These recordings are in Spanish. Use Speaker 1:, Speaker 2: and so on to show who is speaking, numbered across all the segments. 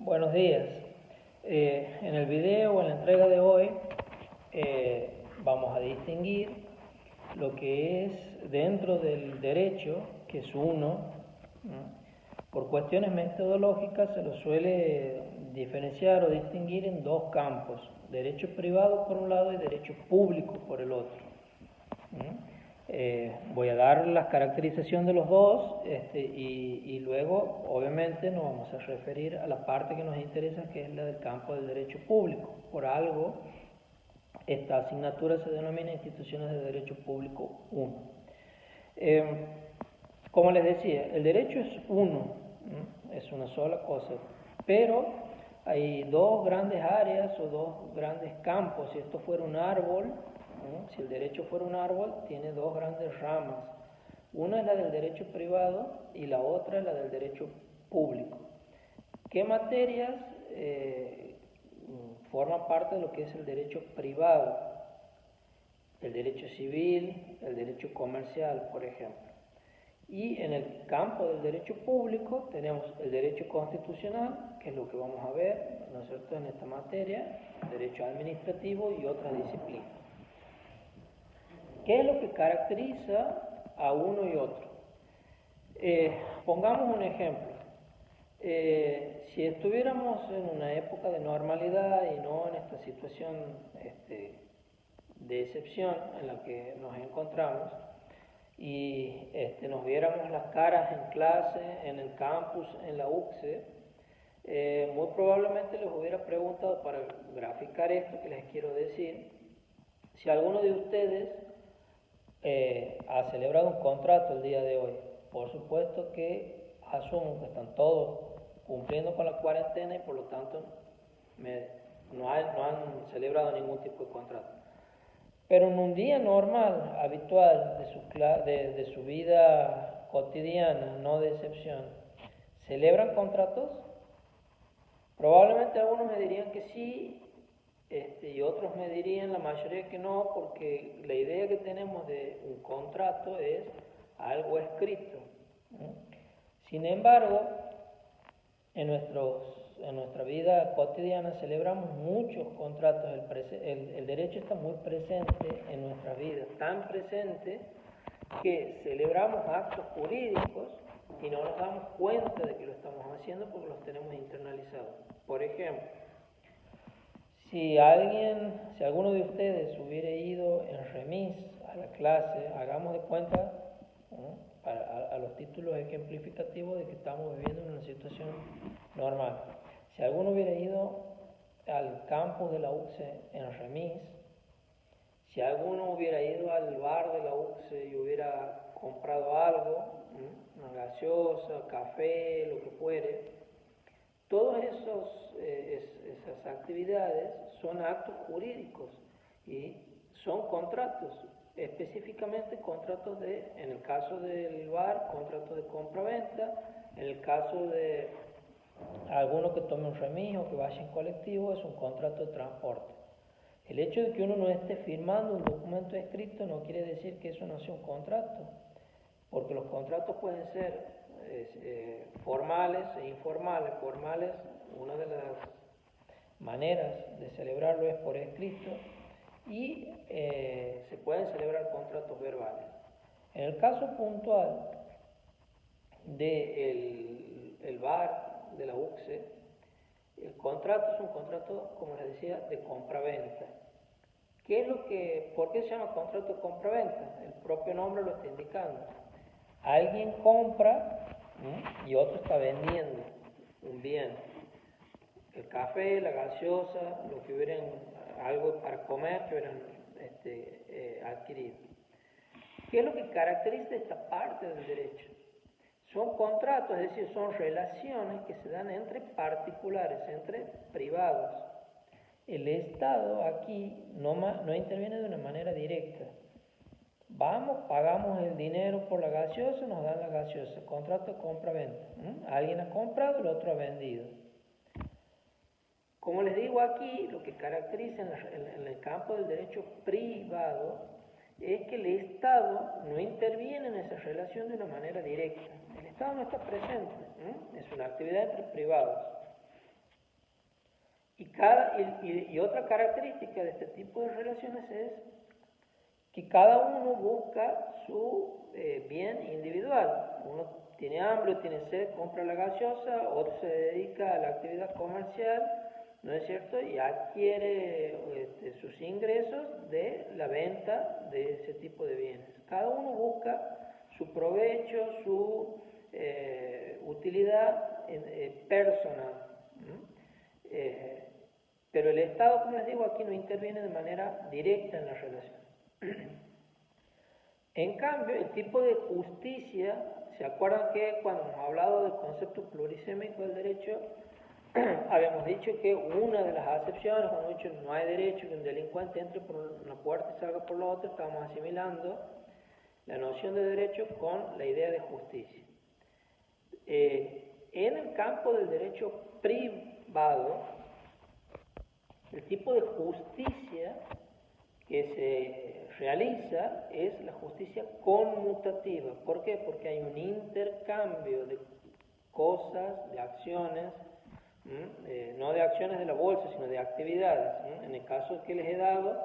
Speaker 1: Buenos días. En el video o en la entrega de hoy vamos a distinguir lo que es dentro del derecho, que es uno. Por cuestiones metodológicas se lo suele diferenciar o distinguir en dos campos: derecho privado por un lado y derecho público por el otro. Voy a dar la caracterización de los dos y luego obviamente nos vamos a referir a la parte que nos interesa, que es la del campo del derecho público. Por algo esta asignatura se denomina Instituciones de Derecho Público 1. Como les decía, el derecho es uno, es una sola cosa, pero hay dos grandes áreas o dos grandes campos. Si esto fuera un árbol, si el derecho fuera un árbol, tiene dos grandes ramas. Una es la del derecho privado y la otra es la del derecho público. ¿Qué materias forman parte de lo que es el derecho privado? El derecho civil, el derecho comercial, por ejemplo. Y en el campo del derecho público tenemos el derecho constitucional, que es lo que vamos a ver, ¿no es cierto?, en esta materia, derecho administrativo y otras disciplinas. ¿Qué es lo que caracteriza a uno y otro? Pongamos un ejemplo. Si estuviéramos en una época de normalidad y no en esta situación de excepción en la que nos encontramos, y nos viéramos las caras en clase, en el campus, en la UCSE, muy probablemente les hubiera preguntado, para graficar esto que les quiero decir, si alguno de ustedes ha celebrado un contrato el día de hoy. Por supuesto que asumo que están todos cumpliendo con la cuarentena y por lo tanto no han celebrado ningún tipo de contrato. Pero en un día normal, habitual de su vida cotidiana, no de excepción, ¿celebran contratos? Probablemente algunos me dirían que sí, y otros me dirían, la mayoría, que no, porque la idea que tenemos de un contrato es algo escrito. Sin embargo, en nuestra vida cotidiana celebramos muchos contratos. El derecho está muy presente en nuestra vida, tan presente que celebramos actos jurídicos y no nos damos cuenta de que lo estamos haciendo porque los tenemos internalizados. Por ejemplo, si alguno de ustedes hubiera ido en remis a la clase, hagamos de cuenta, a los títulos ejemplificativos de que estamos viviendo en una situación normal. Si alguno hubiera ido al campus de la UCSE en remis, si alguno hubiera ido al bar de la UCSE y hubiera comprado algo, una gaseosa, café, lo que fuere, todas esas actividades son actos jurídicos y son contratos, específicamente contratos en el caso del bar, contratos de compra-venta. En el caso de alguno que tome un remis o que vaya en colectivo, es un contrato de transporte. El hecho de que uno no esté firmando un documento escrito no quiere decir que eso no sea un contrato, porque los contratos pueden ser formales e informales. Formales, una de las maneras de celebrarlo es por escrito, y se pueden celebrar contratos verbales. En el caso puntual del bar de la UCSE, el contrato es un contrato, como les decía, de compra-venta. ¿Por qué se llama contrato de compra-venta? El propio nombre lo está indicando. Alguien compra y otro está vendiendo un bien. El café, la gaseosa, lo que hubieran, algo para comer que hubieran adquirido. ¿Qué es lo que caracteriza esta parte del derecho? Son contratos, es decir, son relaciones que se dan entre particulares, entre privados. El Estado aquí no interviene de una manera directa. Vamos, pagamos el dinero por la gaseosa, nos dan la gaseosa, contrato de compra-venta. Alguien ha comprado, el otro ha vendido. Como les digo, aquí lo que caracteriza en el campo del derecho privado es que el Estado no interviene en esa relación de una manera directa. El Estado no está presente, es una actividad entre privados. Y otra característica de este tipo de relaciones es que cada uno busca su bien individual. Uno tiene hambre, tiene sed, compra la gaseosa, otro se dedica a la actividad comercial, ¿no es cierto? Y adquiere sus ingresos de la venta de ese tipo de bienes. Cada uno busca su provecho, su utilidad personal. Pero el Estado, como les digo, aquí no interviene de manera directa en la relación. En cambio, el tipo de justicia, ¿se acuerdan que cuando hemos hablado del concepto plurisémico del derecho, habíamos dicho que una de las acepciones, cuando hemos dicho no hay derecho que un delincuente entre por una puerta y salga por la otra, estamos asimilando la noción de derecho con la idea de justicia. En el campo del derecho privado, el tipo de justicia que se realiza es la justicia conmutativa. ¿Por qué? Porque hay un intercambio de cosas, de acciones, no de acciones de la bolsa, sino de actividades. En el caso que les he dado,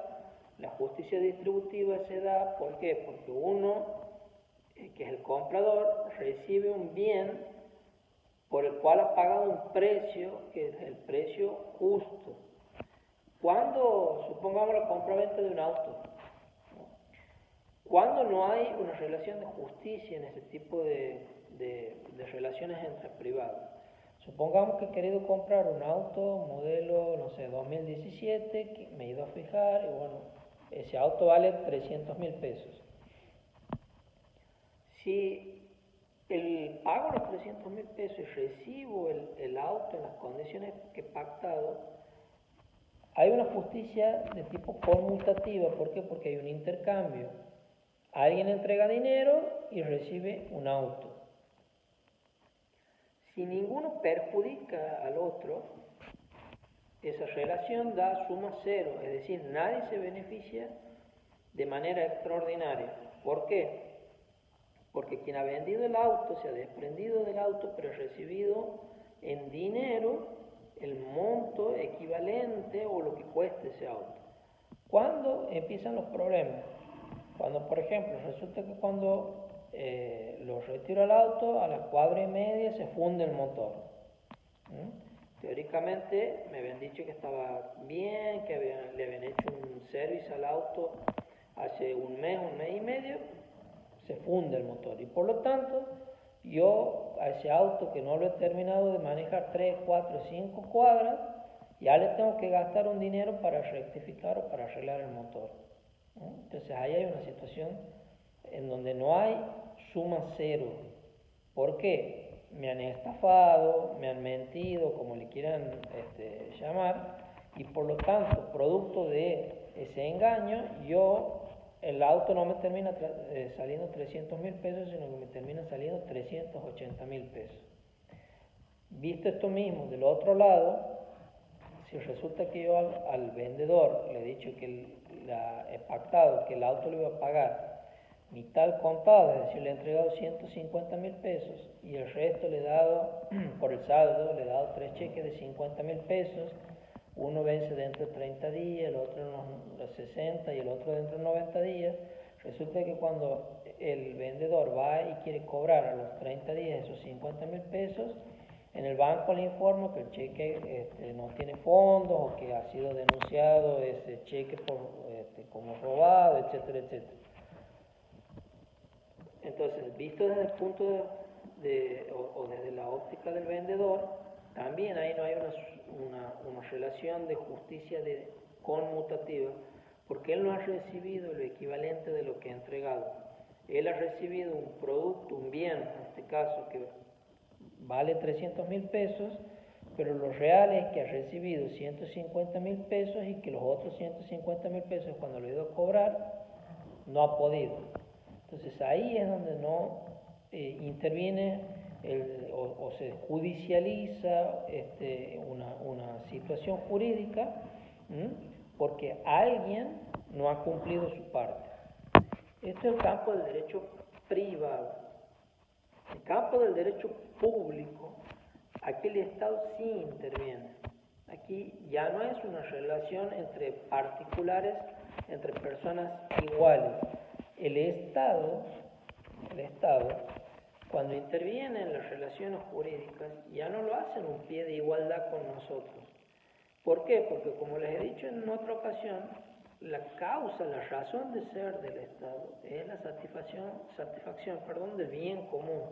Speaker 1: la justicia distributiva se da, ¿por qué? Porque uno, que es el comprador, recibe un bien por el cual ha pagado un precio, que es el precio justo. Cuando, supongamos la compra-venta de un auto, cuando no hay una relación de justicia en ese tipo de relaciones entre privados. Supongamos que he querido comprar un auto modelo, no sé, 2017, que me he ido a fijar, y bueno, ese auto vale 300.000 pesos. Si pago los 300.000 pesos y recibo el auto en las condiciones que he pactado, hay una justicia de tipo conmutativa. ¿Por qué? Porque hay un intercambio. Alguien entrega dinero y recibe un auto. Si ninguno perjudica al otro, esa relación da suma cero, es decir, nadie se beneficia de manera extraordinaria. ¿Por qué? Porque quien ha vendido el auto se ha desprendido del auto, pero ha recibido en dinero el monto equivalente o lo que cueste ese auto. ¿Cuándo empiezan los problemas? Cuando, por ejemplo, resulta que cuando lo retiro al auto, a las 4:30 se funde el motor. Teóricamente me habían dicho que estaba bien, que le habían hecho un service al auto hace un mes y medio, se funde el motor. Y por lo tanto, yo a ese auto que no lo he terminado de manejar 3, 4, 5 cuadras, ya le tengo que gastar un dinero para rectificar o para arreglar el motor. Entonces ahí hay una situación en donde no hay suma cero. ¿Por qué? Me han estafado, me han mentido, como le quieran llamar, y por lo tanto, producto de ese engaño, el auto no me termina saliendo 300.000 pesos, sino que me termina saliendo 380.000 pesos. Visto esto mismo del otro lado, si resulta que yo al vendedor le he dicho que he pactado que el auto le iba a pagar mitad al contado, es decir, le he entregado 150.000 pesos y el resto le he dado, por el saldo, le he dado 3 cheques de 50.000 pesos, uno vence dentro de 30 días, el otro en los 60 y el otro dentro de 90 días, resulta que cuando el vendedor va y quiere cobrar a los 30 días esos 50.000 pesos, en el banco le informa que el cheque no tiene fondos o que ha sido denunciado ese cheque como robado, etcétera, etcétera. Entonces, visto desde el punto o desde la óptica del vendedor, también ahí no hay una relación de justicia conmutativa, porque él no ha recibido lo equivalente de lo que ha entregado. Él ha recibido un producto, un bien, en este caso, que vale 300.000 pesos, pero lo real es que ha recibido 150.000 pesos y que los otros 150.000 pesos, cuando lo ha ido a cobrar, no ha podido. Entonces ahí es donde no interviene o se judicializa una situación jurídica, porque alguien no ha cumplido su parte. Este es el campo del derecho privado. El campo del derecho público, aquí el Estado sí interviene. Aquí ya ya no es una relación entre particulares, entre personas iguales. El Estado, cuando interviene en las relaciones jurídicas, ya no lo hace en un pie de igualdad con nosotros. ¿Por qué? Porque, como les he dicho en otra ocasión, la causa, la razón de ser del Estado es la satisfacción del bien común.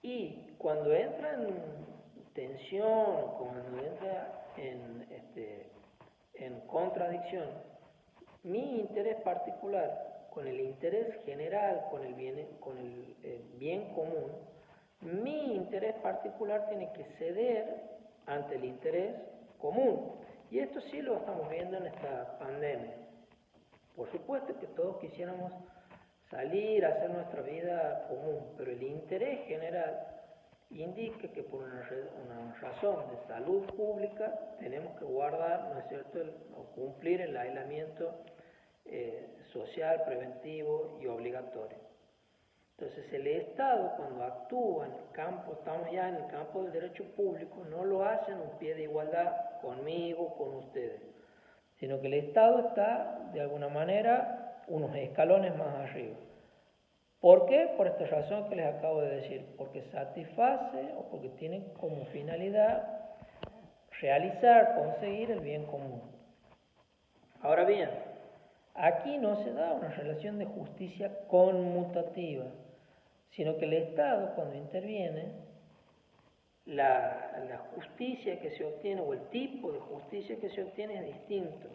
Speaker 1: Y cuando entra en tensión, cuando entra en contradicción, mi interés particular con el interés general, con el bien común, mi interés particular tiene que ceder ante el interés común. Y esto sí lo estamos viendo en esta pandemia. Por supuesto que todos quisiéramos salir a hacer nuestra vida común, pero el interés general indica que por una razón de salud pública tenemos que guardar, ¿no es cierto?, o cumplir el aislamiento social, preventivo y obligatorio. Entonces el Estado, cuando actúa en el campo, estamos ya en el campo del derecho público, no lo hace en un pie de igualdad conmigo, con ustedes, sino que el Estado está de alguna manera unos escalones más arriba. ¿Por qué? Por esta razón que les acabo de decir, porque satisface o porque tiene como finalidad realizar, conseguir el bien común. Ahora bien, aquí no se da una relación de justicia conmutativa, sino que el Estado, cuando interviene, la justicia que se obtiene o el tipo de justicia que se obtiene es distinto.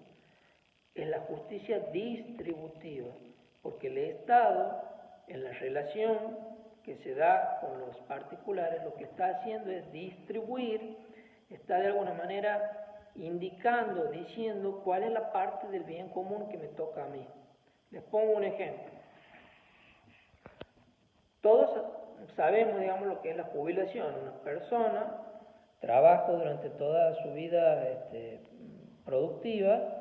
Speaker 1: Es la justicia distributiva, porque el Estado, en la relación que se da con los particulares, lo que está haciendo es distribuir, está de alguna manera indicando, diciendo cuál es la parte del bien común que me toca a mí. Les pongo un ejemplo. Todos sabemos, digamos, lo que es la jubilación. Una persona trabaja durante toda su vida productiva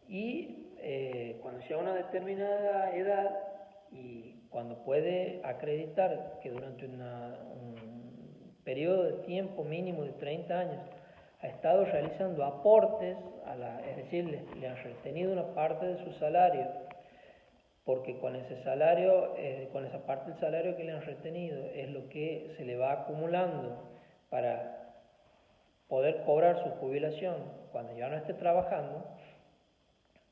Speaker 1: y cuando llega a una determinada edad y cuando puede acreditar que durante un periodo de tiempo mínimo de 30 años ha estado realizando aportes, es decir, le han retenido una parte de su salario, porque con ese salario, con esa parte del salario que le han retenido, es lo que se le va acumulando para poder cobrar su jubilación cuando ya no esté trabajando.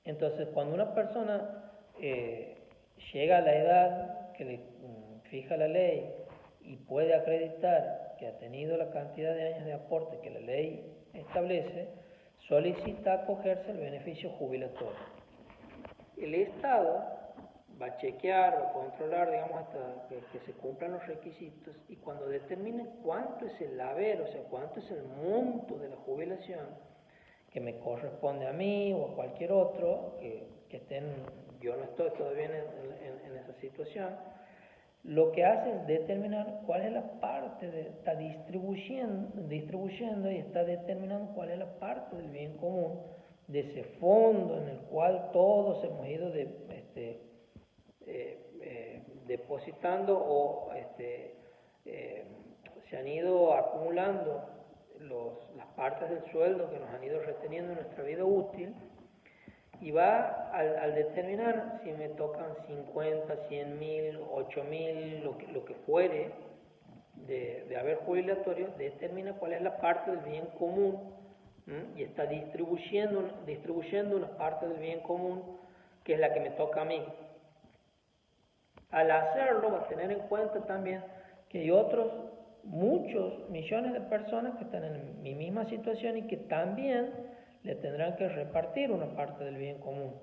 Speaker 1: Entonces, cuando una persona llega a la edad que le fija la ley y puede acreditar que ha tenido la cantidad de años de aporte que la ley establece, solicita acogerse al beneficio jubilatorio. El Estado va a chequear, va a controlar, digamos, hasta que se cumplan los requisitos, y cuando determine cuánto es el haber, o sea, cuánto es el monto de la jubilación que me corresponde a mí o a cualquier otro que estén, yo no estoy todavía en esa situación, lo que hace es determinar cuál es la parte, está distribuyendo y está determinando cuál es la parte del bien común de ese fondo en el cual todos hemos ido depositando o se han ido acumulando las partes del sueldo que nos han ido reteniendo en nuestra vida útil, y va al determinar si me tocan 50, 100.000, 8.000, lo que fuere de haber jubilatorio, determina cuál es la parte del bien común, y está distribuyendo una parte del bien común que es la que me toca a mí. Al hacerlo va a tener en cuenta también que hay muchos millones de personas que están en mi misma situación y que también le tendrán que repartir una parte del bien común.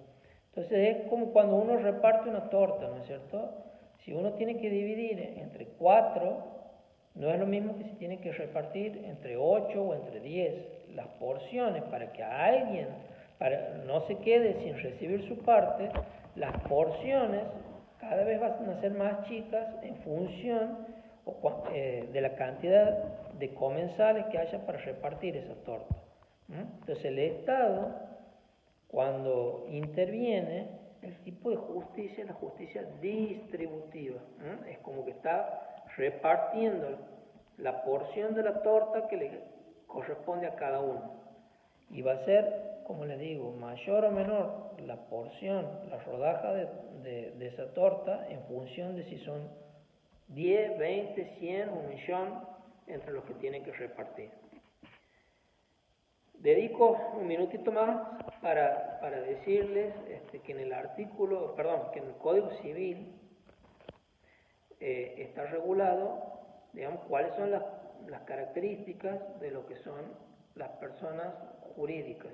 Speaker 1: Entonces es como cuando uno reparte una torta, ¿no es cierto? Si uno tiene que dividir entre 4, no es lo mismo que si tiene que repartir entre 8 o entre 10. Las porciones, para que a alguien no se quede sin recibir su parte, las porciones cada vez van a ser más chicas en función de la cantidad de comensales que haya para repartir esa torta. Entonces el Estado, cuando interviene, el tipo de justicia es la justicia distributiva. Es como que está repartiendo la porción de la torta que le corresponde a cada uno. Y va a ser, como les digo, mayor o menor la porción, la rodaja de esa torta en función de si son 10, 20, 100, 1.000.000 entre los que tienen que repartir. Dedico un minutito más para decirles que en el artículo, perdón, que en el Código Civil está regulado, digamos, cuáles son las características de lo que son las personas jurídicas.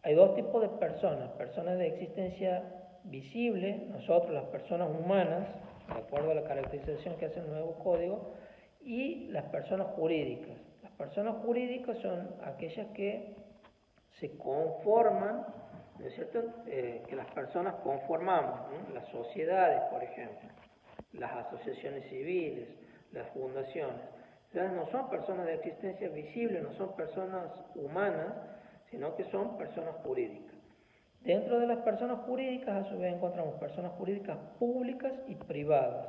Speaker 1: Hay dos tipos de personas de existencia visible, nosotros las personas humanas, de acuerdo a la caracterización que hace el nuevo código, y las personas jurídicas. Las personas jurídicas son aquellas que se conforman, ¿no es cierto?, que las personas conformamos, ¿no? Las sociedades, por ejemplo, las asociaciones civiles, las fundaciones. Entonces no son personas de existencia visible, no son personas humanas, sino que son personas jurídicas. Dentro de las personas jurídicas, a su vez, encontramos personas jurídicas públicas y privadas.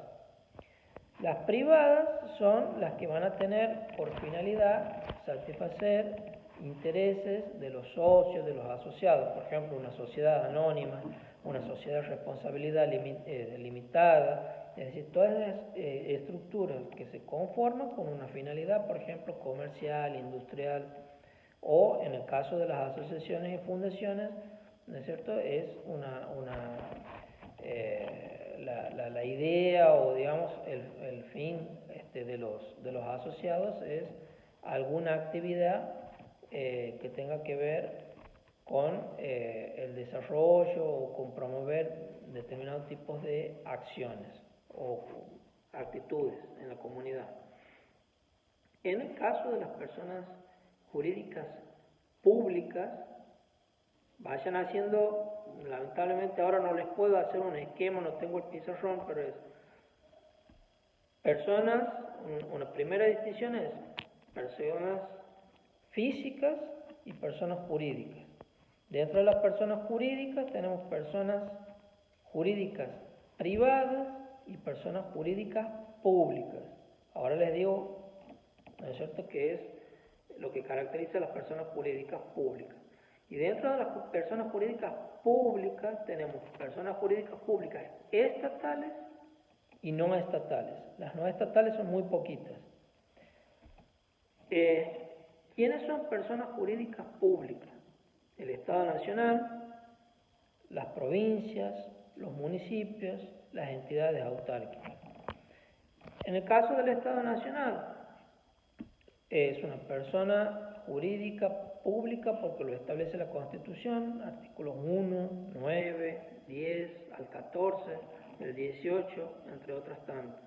Speaker 1: Las privadas son las que van a tener por finalidad satisfacer intereses de los socios, de los asociados. Por ejemplo, una sociedad anónima, una sociedad de responsabilidad limitada. Es decir, todas las estructuras que se conforman con una finalidad, por ejemplo, comercial, industrial, o en el caso de las asociaciones y fundaciones, ¿no es cierto?, es la idea o, digamos, el fin de los asociados es alguna actividad que tenga que ver con el desarrollo o con promover determinados tipos de acciones o actitudes en la comunidad. En el caso de las personas jurídicas públicas, vayan haciendo, lamentablemente ahora no les puedo hacer un esquema, no tengo el pizarrón, pero es personas, una primera distinción es personas físicas y personas jurídicas. Dentro de las personas jurídicas tenemos personas jurídicas privadas y personas jurídicas públicas. Ahora les digo, ¿no es cierto?, qué es lo que caracteriza a las personas jurídicas públicas. Y dentro de las personas jurídicas públicas tenemos personas jurídicas públicas estatales y no estatales. Las no estatales son muy poquitas. ¿Quiénes son personas jurídicas públicas? El Estado Nacional, las provincias, los municipios, las entidades autárquicas. En el caso del Estado Nacional, es una persona jurídica pública porque lo establece la Constitución, artículos 1, 9, 10, al 14, el 18, entre otras tantas.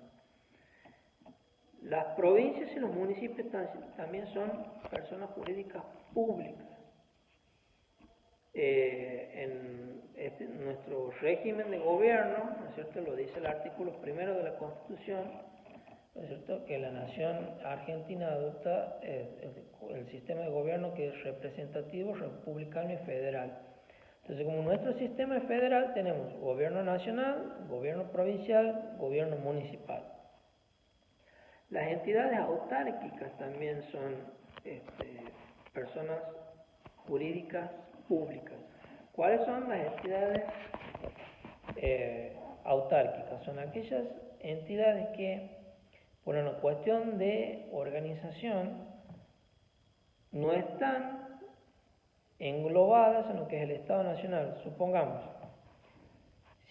Speaker 1: Las provincias y los municipios también son personas jurídicas públicas. En nuestro régimen de gobierno, ¿no es cierto?, lo dice el artículo 1 de la Constitución, ¿no es cierto?, que la nación argentina adopta el sistema de gobierno que es representativo, republicano y federal. Entonces, como nuestro sistema es federal, tenemos gobierno nacional, gobierno provincial, gobierno municipal. Las entidades autárquicas también son personas jurídicas públicas. ¿Cuáles son las entidades autárquicas? Son aquellas entidades que, por una cuestión de organización, no están englobadas en lo que es el Estado Nacional. Supongamos,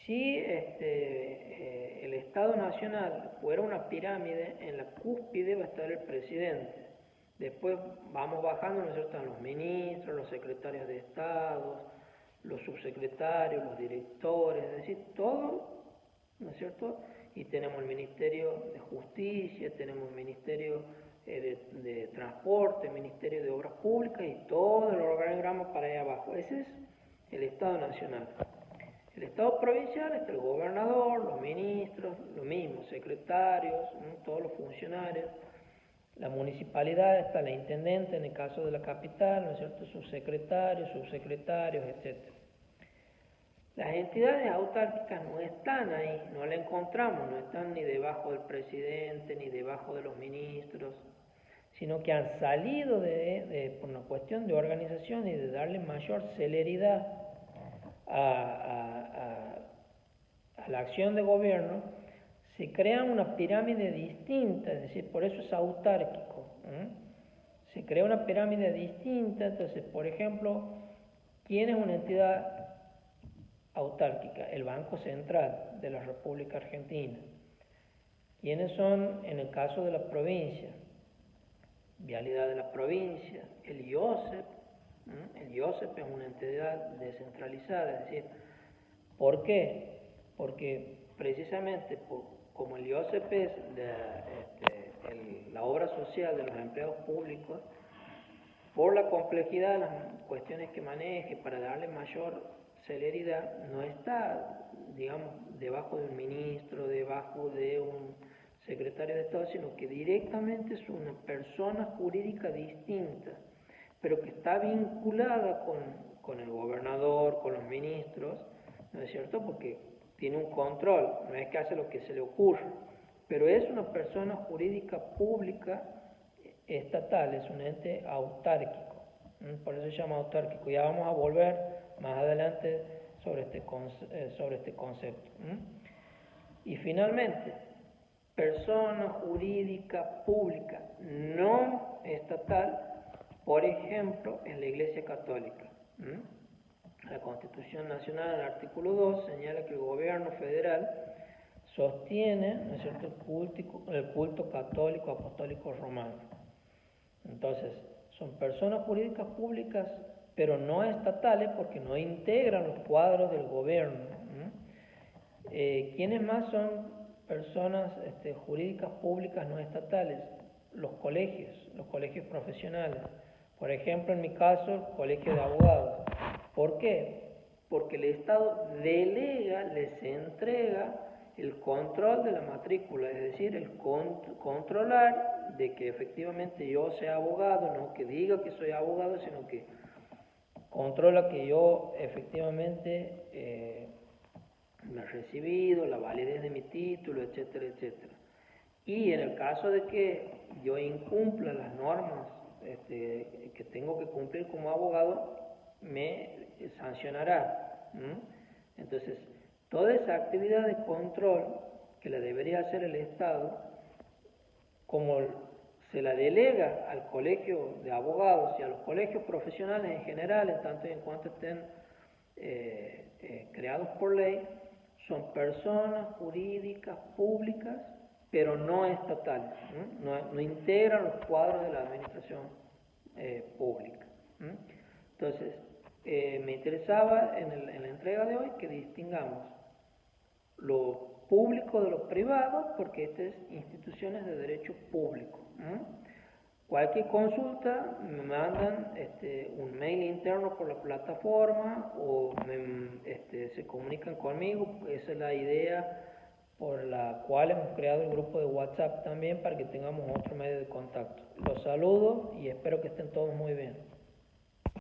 Speaker 1: si el Estado Nacional fuera una pirámide, en la cúspide va a estar el presidente. Después vamos bajando, ¿no es cierto?, a los ministros, los secretarios de Estado, los subsecretarios, los directores, es decir, todo, ¿no es cierto? Y tenemos el Ministerio de Justicia, tenemos el Ministerio de Transporte, el Ministerio de Obras Públicas y todo el organigrama para allá abajo. Ese es el Estado Nacional. El Estado provincial está el gobernador, los ministros, lo mismo, secretarios, ¿no?, todos los funcionarios. La municipalidad está la intendente en el caso de la capital, ¿no es cierto?, sus secretarios, subsecretarios, etc. Las entidades autárquicas no están ahí, no la encontramos, no están ni debajo del presidente, ni debajo de los ministros, sino que han salido por una cuestión de organización y de darle mayor celeridad a la acción de gobierno, se crea una pirámide distinta, es decir, por eso es autárquico. Se crea una pirámide distinta, entonces, por ejemplo, ¿quién es una entidad autárquica? El Banco Central de la República Argentina. ¿Quiénes son, en el caso de la provincia? Vialidad de la provincia, el IOSEP. El IOSEP es una entidad descentralizada, es decir, ¿por qué? Porque precisamente como el IOSEP es la obra social de los empleados públicos, por la complejidad de las cuestiones que maneje, para darle mayor celeridad, no está, digamos, debajo de un ministro, debajo de un secretario de Estado, sino que directamente es una persona jurídica distinta, pero que está vinculada con el gobernador, con los ministros, ¿no es cierto? Porque tiene un control, no es que hace lo que se le ocurre, pero es una persona jurídica pública estatal, es un ente autárquico, por eso se llama autárquico. Ya vamos a volver más adelante sobre este concepto. Y finalmente, persona jurídica pública no estatal, por ejemplo, en la Iglesia Católica. La Constitución Nacional, en el artículo 2, señala que el gobierno federal sostiene, ¿no es cierto?, el culto católico apostólico romano. Entonces, son personas jurídicas públicas, pero no estatales porque no integran los cuadros del gobierno. ¿Quiénes más son personas jurídicas públicas no estatales? Los colegios profesionales. Por ejemplo, en mi caso, el colegio de abogados. ¿Por qué? Porque el Estado delega, les entrega el control de la matrícula, es decir, el controlar de que efectivamente yo sea abogado, no que diga que soy abogado, sino que controla que yo efectivamente me he recibido, la validez de mi título, etcétera, etcétera. Y en el caso de que yo incumpla las normas que tengo que cumplir como abogado, me sancionará. Entonces, toda esa actividad de control que la debería hacer el Estado, como se la delega al colegio de abogados y a los colegios profesionales en general, en tanto y en cuanto estén creados por ley, son personas jurídicas públicas, pero no estatales, no integran los cuadros de la administración pública. Entonces, me interesaba en la entrega de hoy que distingamos lo público de lo privado, porque estas es instituciones de derecho público. Cualquier consulta me mandan un mail interno por la plataforma o se comunican conmigo. Esa es la idea por la cual hemos creado el grupo de WhatsApp también, para que tengamos otro medio de contacto. Los saludo y espero que estén todos muy bien.